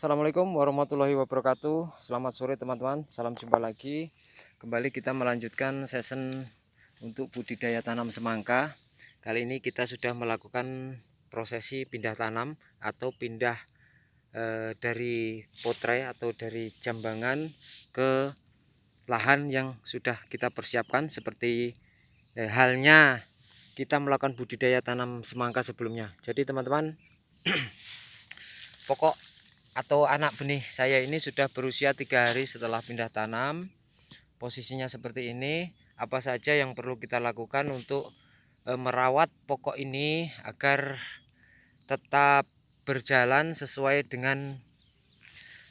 Assalamualaikum warahmatullahi wabarakatuh. Selamat sore teman-teman. Salam jumpa lagi. Kembali kita melanjutkan season untuk budidaya tanam semangka. Kali ini kita sudah melakukan prosesi pindah tanam atau pindah dari potray atau dari jambangan ke lahan yang sudah kita persiapkan seperti halnya kita melakukan budidaya tanam semangka sebelumnya. Jadi teman-teman, pokok atau anak benih saya ini sudah berusia 3 hari setelah pindah tanam. Posisinya seperti ini. Apa saja yang perlu kita lakukan untuk merawat pokok ini agar tetap berjalan sesuai dengan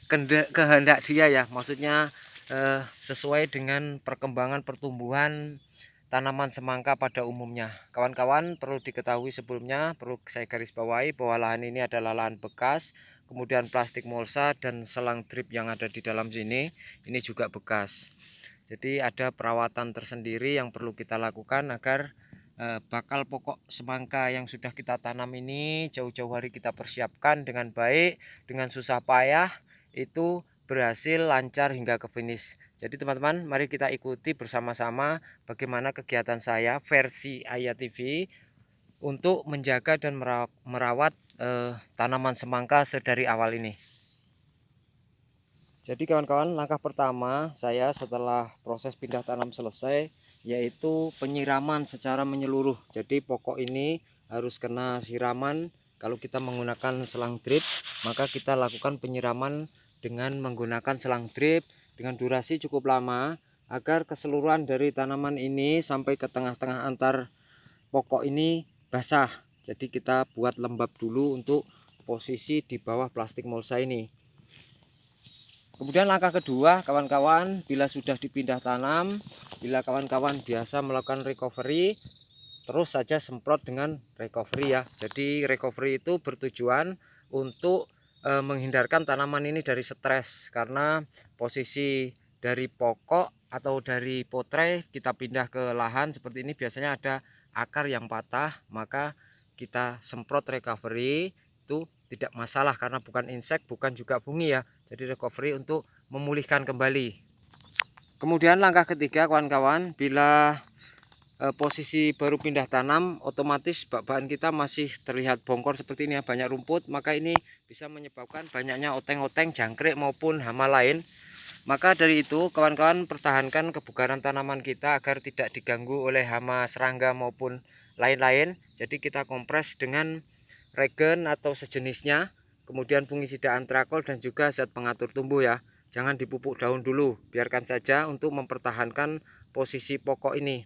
kehendak dia ya, maksudnya sesuai dengan perkembangan pertumbuhan tanaman semangka pada umumnya. Kawan-kawan, perlu diketahui sebelumnya, perlu saya garis bawahi bahwa lahan ini adalah lahan bekas, kemudian plastik mulsa dan selang drip yang ada di dalam sini ini juga bekas. Jadi ada perawatan tersendiri yang perlu kita lakukan agar bakal pokok semangka yang sudah kita tanam ini jauh-jauh hari kita persiapkan dengan baik, dengan susah payah, itu berhasil lancar hingga ke finish. Jadi teman-teman, mari kita ikuti bersama-sama bagaimana kegiatan saya versi Ayah TV untuk menjaga dan merawat tanaman semangka sedari awal ini. Jadi kawan-kawan, langkah pertama saya setelah proses pindah tanam selesai yaitu penyiraman secara menyeluruh. Jadi pokok ini harus kena siraman. Kalau kita menggunakan selang drip, maka kita lakukan penyiraman dengan menggunakan selang drip dengan durasi cukup lama agar keseluruhan dari tanaman ini sampai ke tengah-tengah antar pokok ini basah. Jadi kita buat lembab dulu untuk posisi di bawah plastik mulsa ini. Kemudian langkah kedua kawan-kawan, bila sudah dipindah tanam, bila kawan-kawan biasa melakukan recovery, terus saja semprot dengan recovery ya. Jadi recovery itu bertujuan untuk menghindarkan tanaman ini dari stres, karena posisi dari pokok atau dari potray kita pindah ke lahan seperti ini biasanya ada akar yang patah, maka kita semprot recovery itu tidak masalah karena bukan insek, bukan juga bunyi ya. Jadi recovery untuk memulihkan kembali. Kemudian langkah ketiga kawan-kawan, bila posisi baru pindah tanam, otomatis bak-bakan kita masih terlihat bongkor seperti ini ya, banyak rumput, maka ini bisa menyebabkan banyaknya oteng-oteng, jangkrik maupun hama lain. Maka dari itu kawan-kawan, pertahankan kebugaran tanaman kita agar tidak diganggu oleh hama, serangga maupun lain-lain. Jadi kita kompres dengan regen atau sejenisnya, kemudian fungisida antrakol dan juga zat pengatur tumbuh ya. Jangan dipupuk daun dulu, biarkan saja untuk mempertahankan posisi pokok ini.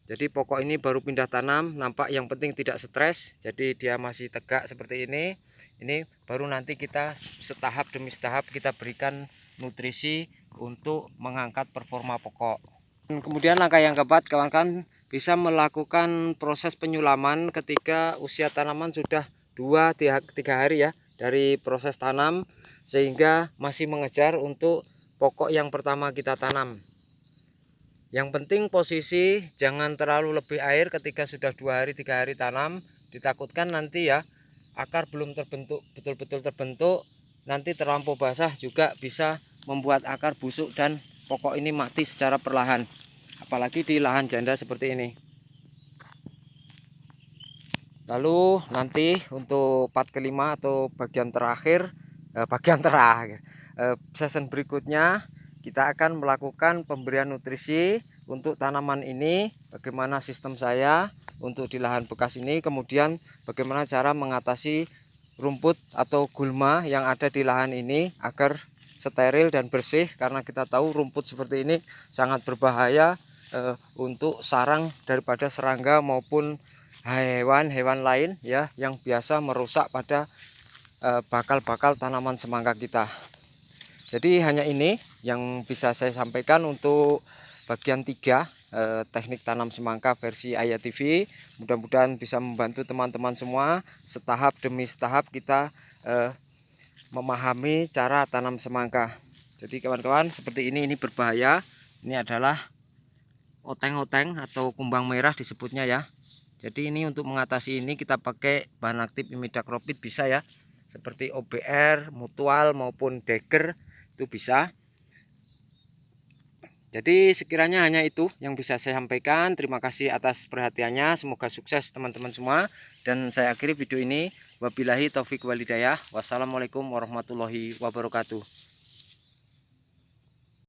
Jadi pokok ini baru pindah tanam, nampak yang penting tidak stres, jadi dia masih tegak seperti ini. Ini baru nanti kita setahap demi setahap kita berikan nutrisi untuk mengangkat performa pokok. Dan kemudian langkah yang keempat kawan-kawan, bisa melakukan proses penyulaman ketika usia tanaman sudah 2-3 hari ya dari proses tanam, sehingga masih mengejar untuk pokok yang pertama kita tanam. Yang penting posisi jangan terlalu lebih air ketika sudah 2-3 hari tanam, ditakutkan nanti ya akar belum terbentuk, betul-betul terbentuk, nanti terlampau basah juga bisa membuat akar busuk dan pokok ini mati secara perlahan, apalagi di lahan janda seperti ini. Lalu nanti untuk part kelima atau bagian terakhir, season berikutnya kita akan melakukan pemberian nutrisi untuk tanaman ini. Bagaimana sistem saya untuk di lahan bekas ini, kemudian bagaimana cara mengatasi rumput atau gulma yang ada di lahan ini agar steril dan bersih, karena kita tahu rumput seperti ini sangat berbahaya untuk sarang daripada serangga maupun hewan-hewan lain ya yang biasa merusak pada bakal-bakal tanaman semangka kita. Jadi hanya ini yang bisa saya sampaikan untuk bagian 3 teknik tanam semangka versi Ayah TV. Mudah-mudahan bisa membantu teman-teman semua. Setahap demi setahap kita memahami cara tanam semangka. Jadi kawan-kawan, seperti ini berbahaya. Ini adalah oteng-oteng atau kumbang merah disebutnya ya. Jadi ini untuk mengatasi ini kita pakai bahan aktif imidacloprid bisa ya. seperti OBR, mutual maupun dagger itu bisa. Jadi sekiranya hanya itu yang bisa saya sampaikan. Terima kasih atas perhatiannya. Semoga sukses teman-teman semua. Dan saya akhiri video ini. Wabillahi taufik walhidayah. Wassalamualaikum warahmatullahi wabarakatuh.